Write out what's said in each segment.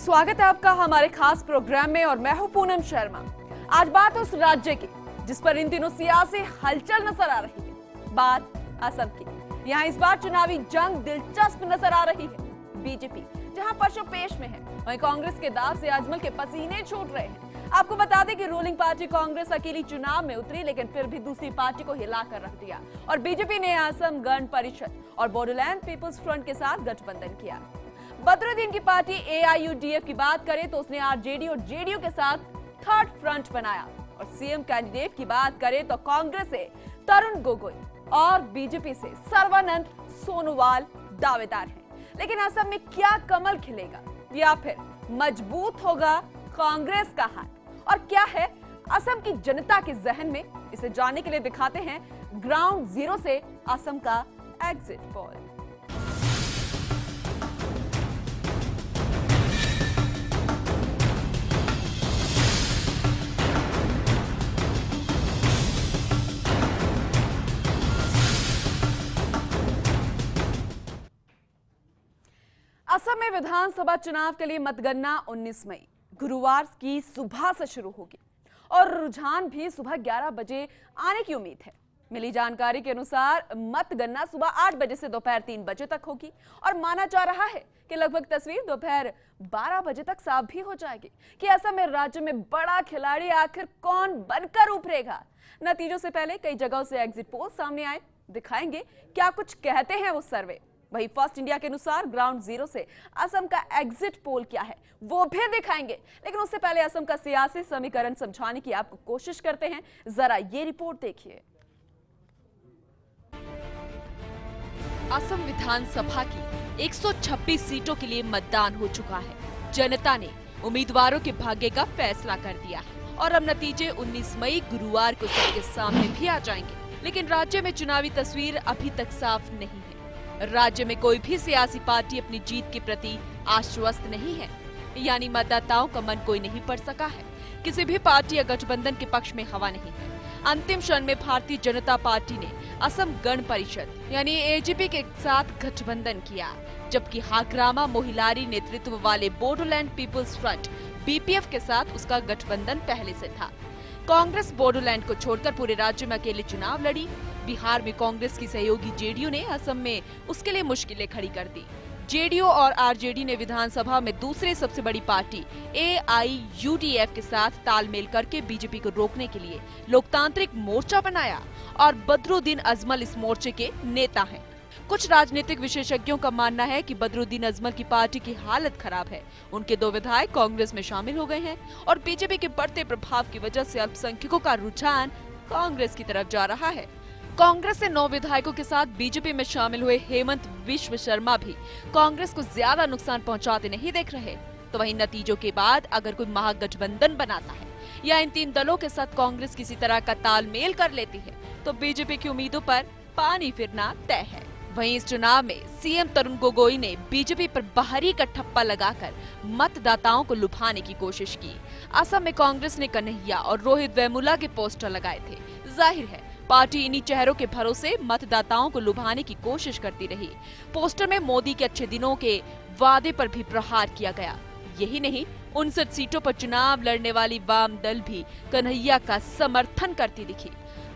स्वागत है आपका हमारे खास प्रोग्राम में और मैं हूं पूनम शर्मा। आज बात उस राज्य की जिस पर इन दिनों सियासी हलचल नजर आ रही है, बात असम की। यहाँ इस बार चुनावी जंग दिलचस्प नजर आ रही है। बीजेपी जहां पशुपेश में है, वहीं कांग्रेस के दाव से अजमल के पसीने छूट रहे हैं। आपको बता दें कि रूलिंग पार्टी कांग्रेस अकेली चुनाव में उतरी, लेकिन फिर भी दूसरी पार्टी को हिलाकर रख दिया और बीजेपी ने असम गण परिषद और बोडोलैंड पीपुल्स फ्रंट के साथ गठबंधन किया। बदरुद्दीन की पार्टी AIUDF की बात करें तो उसने आरजेडी और जेडीयू के साथ थर्ड फ्रंट बनाया और सीएम कैंडिडेट की बात करें तो कांग्रेस से तरुण गोगोई और बीजेपी से सर्बानंद सोनोवाल दावेदार हैं। लेकिन असम में क्या कमल खिलेगा या फिर मजबूत होगा कांग्रेस का हाथ, और क्या है असम की जनता के जहन में, इसे जानने के लिए दिखाते हैं ग्राउंड जीरो से असम का एग्जिट पोल। असम में विधानसभा चुनाव के लिए मतगणना 19 मई गुरुवार की सुबह से शुरू होगी और रुझान भी सुबह 11 बजे आने की उम्मीद है। मिली जानकारी के अनुसार मतगणना सुबह 8 बजे से दोपहर 3 बजे तक होगी और माना जा रहा है कि लगभग तस्वीर दोपहर 12 बजे तक साफ भी हो जाएगी कि असम में राज्य में बड़ा खिलाड़ी आखिर कौन बनकर उभरेगा। नतीजों से पहले कई जगहों से एग्जिट पोल सामने आए, दिखाएंगे क्या कुछ कहते हैं वो सर्वे। वही फर्स्ट इंडिया के अनुसार ग्राउंड जीरो से असम का एग्जिट पोल क्या है वो भी दिखाएंगे, लेकिन उससे पहले असम का सियासी समीकरण समझाने की आपको कोशिश करते हैं। जरा ये रिपोर्ट देखिए। असम विधानसभा की 126 सीटों के लिए मतदान हो चुका है। जनता ने उम्मीदवारों के भाग्य का फैसला कर दिया है और अब नतीजे 19 मई गुरुवार को सबके सामने भी आ जाएंगे। लेकिन राज्य में चुनावी तस्वीर अभी तक साफ नहीं है। राज्य में कोई भी सियासी पार्टी अपनी जीत के प्रति आश्वस्त नहीं है, यानी मतदाताओं का मन कोई नहीं पढ़ सका है। किसी भी पार्टी या गठबंधन के पक्ष में हवा नहीं है। अंतिम क्षण में भारतीय जनता पार्टी ने असम गण परिषद यानी AGP के साथ गठबंधन किया, जबकि हाग्रामा मोहिलारी नेतृत्व वाले बोडोलैंड पीपुल्स फ्रंट BPF के साथ उसका गठबंधन पहले से था। कांग्रेस बोडोलैंड को छोड़कर पूरे राज्य में अकेले चुनाव लड़ी। बिहार में कांग्रेस की सहयोगी जेडीयू ने असम में उसके लिए मुश्किलें खड़ी कर दी। जेडीयू और आरजेडी ने विधानसभा में दूसरी सबसे बड़ी पार्टी AIUDF के साथ तालमेल करके बीजेपी को रोकने के लिए लोकतांत्रिक मोर्चा बनाया और बदरुद्दीन अजमल इस मोर्चे के नेता हैं। कुछ राजनीतिक विशेषज्ञों का मानना है कि बदरुद्दीन अजमल की पार्टी की हालत खराब है। उनके 2 विधायक कांग्रेस में शामिल हो गए हैं और बीजेपी के बढ़ते प्रभाव की वजह से अल्पसंख्यकों का रुझान कांग्रेस की तरफ जा रहा है। कांग्रेस से 9 विधायकों के साथ बीजेपी में शामिल हुए हेमंत विश्व शर्मा भी कांग्रेस को ज्यादा नुकसान पहुंचाते नहीं देख रहे। तो वहीं नतीजों के बाद अगर कोई महागठबंधन बनाता है या इन 3 दलों के साथ कांग्रेस किसी तरह का तालमेल कर लेती है तो बीजेपी की उम्मीदों पर पानी फिरना तय है। वहीं इस चुनाव में सीएम तरुण गोगोई ने बीजेपी पर बाहरी का ठप्पा लगाकर मतदाताओं को लुभाने की कोशिश की। असम में कांग्रेस ने कन्हैया और रोहित वेमुला के पोस्टर लगाए थे। जाहिर है पार्टी इन्हीं चेहरों के भरोसे मतदाताओं को लुभाने की कोशिश करती रही। पोस्टर में मोदी के अच्छे दिनों के वादे पर भी प्रहार किया गया। यही नहीं, 59 सीटों पर चुनाव लड़ने वाली वाम दल भी कन्हैया का समर्थन करती दिखी।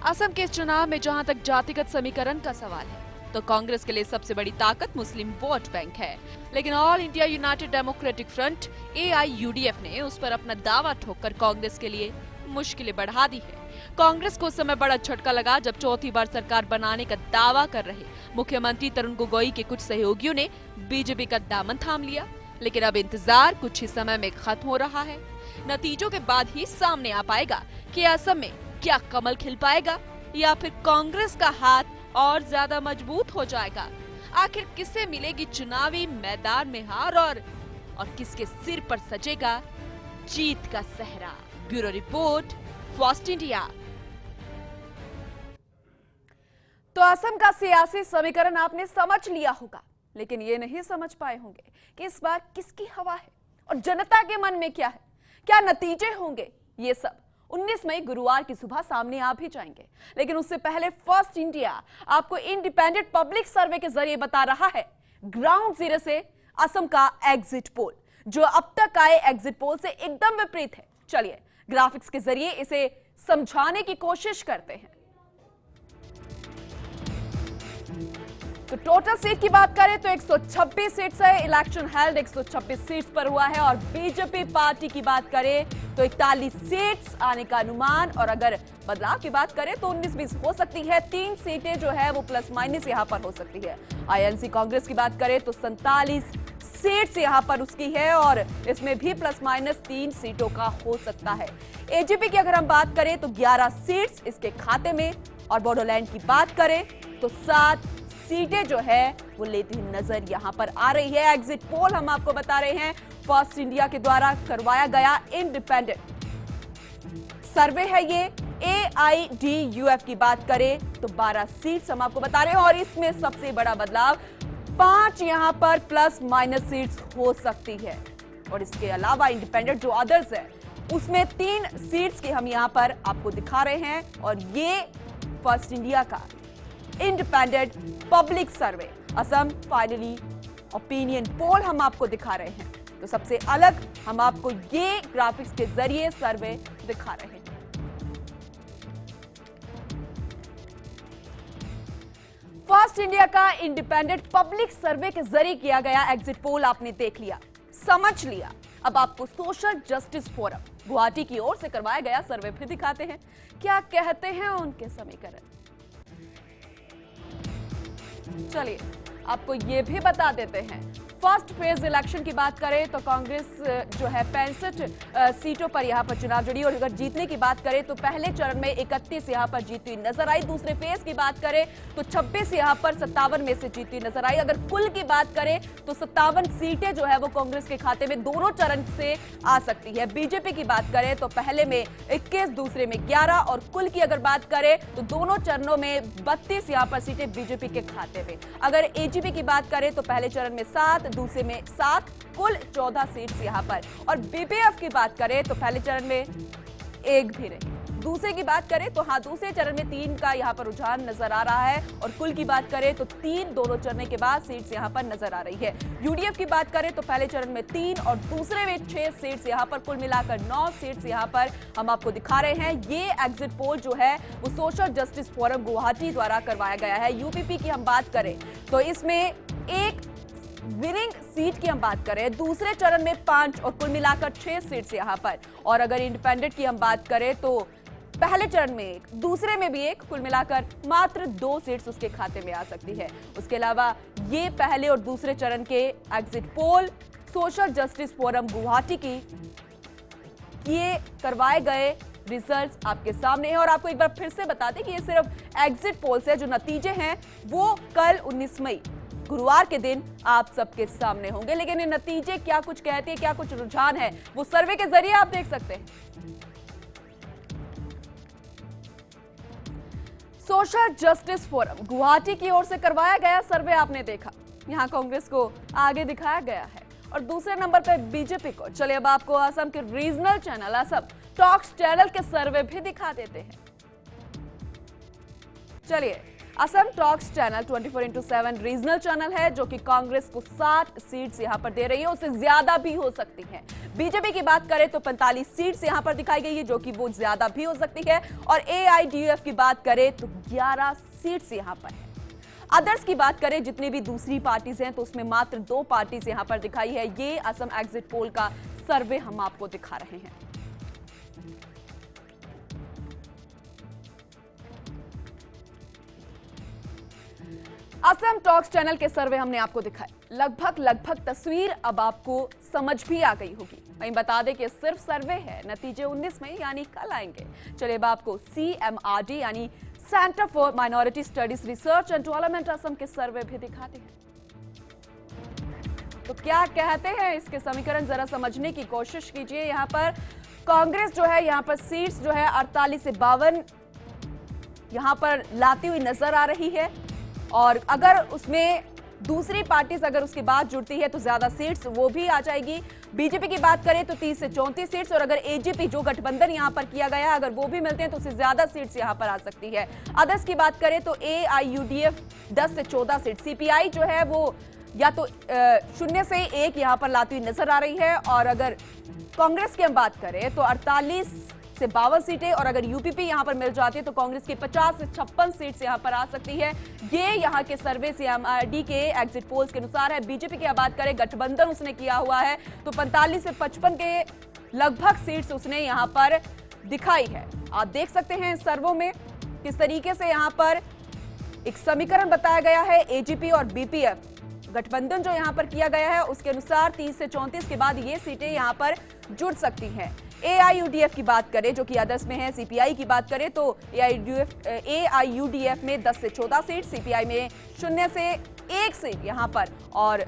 असम के इस चुनाव में जहां तक जातिगत समीकरण का सवाल है तो कांग्रेस के लिए सबसे बड़ी ताकत मुस्लिम वोट बैंक है, लेकिन all India United democratic front AIUDF ने उस पर अपना दावा ठोककर कांग्रेस के लिए मुश्किलें बढ़ा दी है। कांग्रेस को उस समय बड़ा झटका लगा जब चौथी बार सरकार बनाने का दावा कर रहे मुख्यमंत्री तरुण गोगोई के कुछ सहयोगियों ने बीजेपी का दामन थाम लिया। लेकिन अब इंतजार कुछ ही समय में खत्म हो रहा है। नतीजों के बाद ही सामने आ पाएगा कि असम में क्या कमल खिल पाएगा या फिर कांग्रेस का हाथ और ज्यादा मजबूत हो जाएगा। आखिर किसे मिलेगी चुनावी मैदान में हार और किसके सिर पर सजेगा जीत का सहरा। Bureau report, first India. तो असम का सियासी समीकरण आपने समझ लिया होगा, लेकिन ये नहीं समझ पाए होंगे कि इस बार किसकी हवा है और जनता के मन में क्या है, क्या नतीजे होंगे। ये सब 19 मई गुरुवार की सुबह सामने आ भी जाएंगे। लेकिन उससे पहले फर्स्ट इंडिया आपको इंडिपेंडेंट पब्लिक सर्वे के जरिए बता रहा है ग्राउंड जीरो से असम का एग्जिट पोल, जो अब तक आए एग्जिट पोल से एकदम विपरीत है। चलिए ग्राफिक्स के जरिए इसे समझाने की कोशिश करते हैं। तो टोटल सीट की बात करें तो 126 सीट्स है। इलेक्शन हेल्ड 126 सीट्स पर हुआ है। और बीजेपी पार्टी की बात करें तो 41 सीट्स आने का अनुमान, और अगर बदलाव की बात करें तो 19-20 हो सकती है। 3 सीटें जो है वो प्लस माइनस यहां पर हो सकती है। आईएनसी कांग्रेस की बात करें तो 47 सीट्स यहां पर उसकी है, और इसमें भी प्लस माइनस 3 सीटों का हो सकता है। एजीपी की अगर हम बात करें तो 11 सीट्स इसके खाते में, और बोडोलैंड की बात करें तो 7 सीटें जो है वो लेती हुई नजर यहां पर आ रही है। एग्जिट पोल हम आपको बता रहे हैं, फर्स्ट इंडिया के द्वारा करवाया गया इंडिपेंडेंट सर्वे है ये। AIDUF की बात करें तो 12 सीट्स हम आपको बता रहे हैं, और इसमें सबसे बड़ा बदलाव 5 यहां पर प्लस माइनस सीट्स हो सकती है। और इसके अलावा इंडिपेंडेंट जो अदर्स है उसमें 3 सीट्स की हम यहां पर आपको दिखा रहे हैं, और ये फर्स्ट इंडिया का इंडिपेंडेंट पब्लिक सर्वे असम फाइनली ओपिनियन पोल हम आपको दिखा रहे हैं। तो सबसे अलग हम आपको ये ग्राफिक्स के जरिए सर्वे दिखा रहे हैं। फर्स्ट इंडिया का इंडिपेंडेंट पब्लिक सर्वे के जरिए किया गया एग्जिट पोल आपने देख लिया, समझ लिया। अब आपको सोशल जस्टिस फोरम गुवाहाटी की ओर से करवाया गया सर्वे भी दिखाते हैं। क्या कहते हैं उनके समीकरण, चलिए आपको यह भी बता देते हैं। फर्स्ट फेज इलेक्शन की बात करें तो कांग्रेस जो है 65 सीटों पर यहां पर चुनाव लड़ी, और अगर जीतने की बात करें तो पहले चरण में 31 यहां पर जीती नजर आई। दूसरे फेज की बात करें तो 26 यहां पर 57 में से जीती नजर आई। अगर कुल की बात करें तो 57 सीटें जो है वो कांग्रेस के खाते में दोनों चरण से आ सकती है। बीजेपी की बात करें तो पहले में 21, दूसरे में 11, और कुल की अगर बात करें तो दोनों चरणों में 32 यहां पर सीटें बीजेपी के खाते में। अगर एजीपी की बात करें तो पहले चरण में 7, दूसरे में 7, कुल 14 सीट्स यहां पर। और बीपीएफ की बात करें तो पहले चरण में 1 भी रही, दूसरे की बात करें तो दूसरे चरण में 3 का यहां पर रुझान नजर आ रहा है, और कुल की बात करें तो 3 दोनों चरण के बाद सीट्स यहां पर नजर आ रही है। यूडीएफ की बात करें तो पहले चरण में 3 और दूसरे में 6 सीट्स यहां पर, कुल मिलाकर 9 सीट्स यहां पर हम आपको दिखा रहे हैं। ये एग्जिट पोल जो है वो सोशल जस्टिस फोरम गुवाहाटी द्वारा करवाया गया है। यूपीपी की हम बात करें तो इसमें एक विनिंग सीट की हम बात करें, दूसरे चरण में 5 और कुल मिलाकर 6 सीट्स यहां पर। और अगर इंडिपेंडेंट की हम बात करें तो पहले चरण में 1, दूसरे में भी 1, कुल मिलाकर मात्र 2 सीट्स उसके खाते में आ सकती है। उसके अलावा ये पहले और दूसरे चरण के exit poll social justice forum Guwahati की ये करवाए गए रिजल्ट्स आपके सामने हैं। और आपको एक बार फिर से बता दें कि ये सिर्फ एग्जिट पोल से जो नतीजे हैं वो कल 19 मई गुरुवार के दिन आप सबके सामने होंगे, लेकिन ये नतीजे क्या कुछ कहते हैं, क्या कुछ रुझान है, वो सर्वे के जरिए आप देख सकते हैं। सोशल जस्टिस फोरम गुवाहाटी की ओर से करवाया गया सर्वे आपने देखा। यहां कांग्रेस को आगे दिखाया गया है और दूसरे नंबर पर बीजेपी को। चलिए अब आपको असम के regional channel Assam talks channel के सर्वे भी दिखा देते हैं। चलिए Assam talks channel 24x7 regional channel है जो कि कांग्रेस को 60 सीट्स यहां पर दे रही है, उससे ज्यादा भी हो सकती है। बीजेपी की बात करें तो 45 सीट्स यहां पर दिखाई गई है जो कि वो ज्यादा भी हो सकती है। और AIDUF की बात करें तो 11 सीट्स यहां पर है। अदर्स की बात करें जितनी भी दूसरी पार्टीज हैं तो उसमें मात्र 2 पार्टीज यहां पर दिखाई है। ये असम एग्जिट पोल का सर्वे हम आपको दिखा रहे हैं। असम टॉक्स चैनल के सर्वे हमने आपको दिखाए, लगभग तस्वीर अब आपको समझ भी आ गई होगी। वहीं बता दें कि सिर्फ सर्वे है, नतीजे 19 मई यानी कल आएंगे। चलिए अब आपको CMRD यानी centre for minority studies research and development Assam के सर्वे भी दिखाते हैं। तो क्या कहते हैं इसके समीकरण जरा समझने की कोशिश कीजिए। यहाँ पर कांग्रेस जो है यहाँ पर सीट्स जो है 48 से 52 यहाँ पर लाती हुई नजर आ रही है। और अगर उसमें दूसरी पार्टी अगर उसके बाद जुड़ती है तो ज्यादा सीट्स वो भी आ जाएगी। बीजेपी की बात करें तो 30 से 34 सीट्स, और अगर एजीपी जो गठबंधन यहां पर किया गया है अगर वो भी मिलते हैं तो उससे ज्यादा सीट्स यहां पर आ सकती है। अदर्स की बात करें तो AIUDF 10 से 14 सीट, CPI जो है वो या तो 0 से 1 यहां पर लाती हुई नजर आ रही है। और अगर कांग्रेस की हम बात करें तो 48 से 52 सीटें, और अगर यूपीपी यहां पर मिल जाती है तो कांग्रेस की 50 से 56 सीट से यहां पर आ सकती है। ये यहां के सर्वे सीएमआरडी के एग्जिट पोल्स के अनुसार है। बीजेपी की बात करें, गठबंधन उसने किया हुआ है तो 45 से 55 के लगभग सीट्स उसने यहां पर दिखाई है। आप देख सकते हैं सर्वों में किस तरीके से यहां पर एक समीकरण बताया गया है। एजीपी और बीपीएफ गठबंधन जो यहां पर किया गया है उसके अनुसार 30 से 34 के बाद ये सीटें यहां पर जुड़ सकती हैं। एआईयूडीएफ की बात करें जो कि अदर्स में है, सीपीआई की बात करें तो एआईयूडीएफ में 10 से 14 सीट, सीपीआई में 0 से 1 सीट यहां पर, और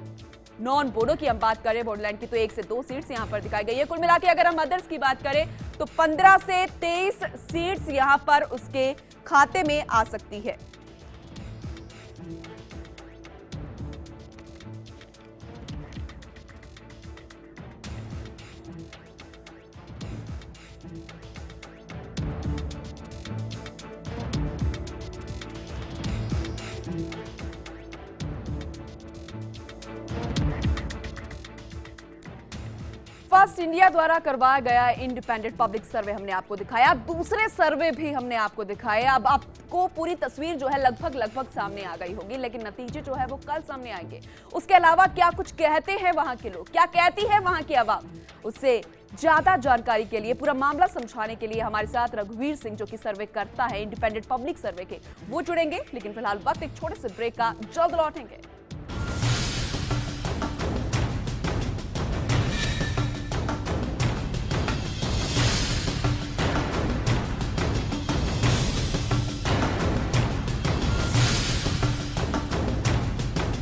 नॉन बोडो की हम बात करें बोडोलैंड की तो 1 से 2 सीट्स यहां पर दिखाई गई है। कुल मिला के अगर हम अदर्स की बात करें तो 15 से 23 सीट्स यहां पर उसके खाते में आ सकती है। फर्स्ट इंडिया द्वारा करवाया गया इंडिपेंडेंट पब्लिक सर्वे हमने आपको दिखाया। अब दूसरे सर्वे भी हमने आपको दिखाए। अब आपको पूरी तस्वीर जो है लगभग सामने आ गई होगी, लेकिन नतीजे जो है वो कल सामने आएंगे। उसके अलावा क्या कुछ कहते हैं वहां के लोग, क्या कहती है वहां की आवाम, उससे ज्यादा जानकारी के लिए, पूरा मामला समझाने के लिए हमारे साथ रघुवीर सिंह जो कि सर्वे करता है इंडिपेंडेंट पब्लिक सर्वे के, वो जुड़ेंगे। लेकिन फिलहाल वक्त एक छोटे से ब्रेक का, जल्द लौटेंगे।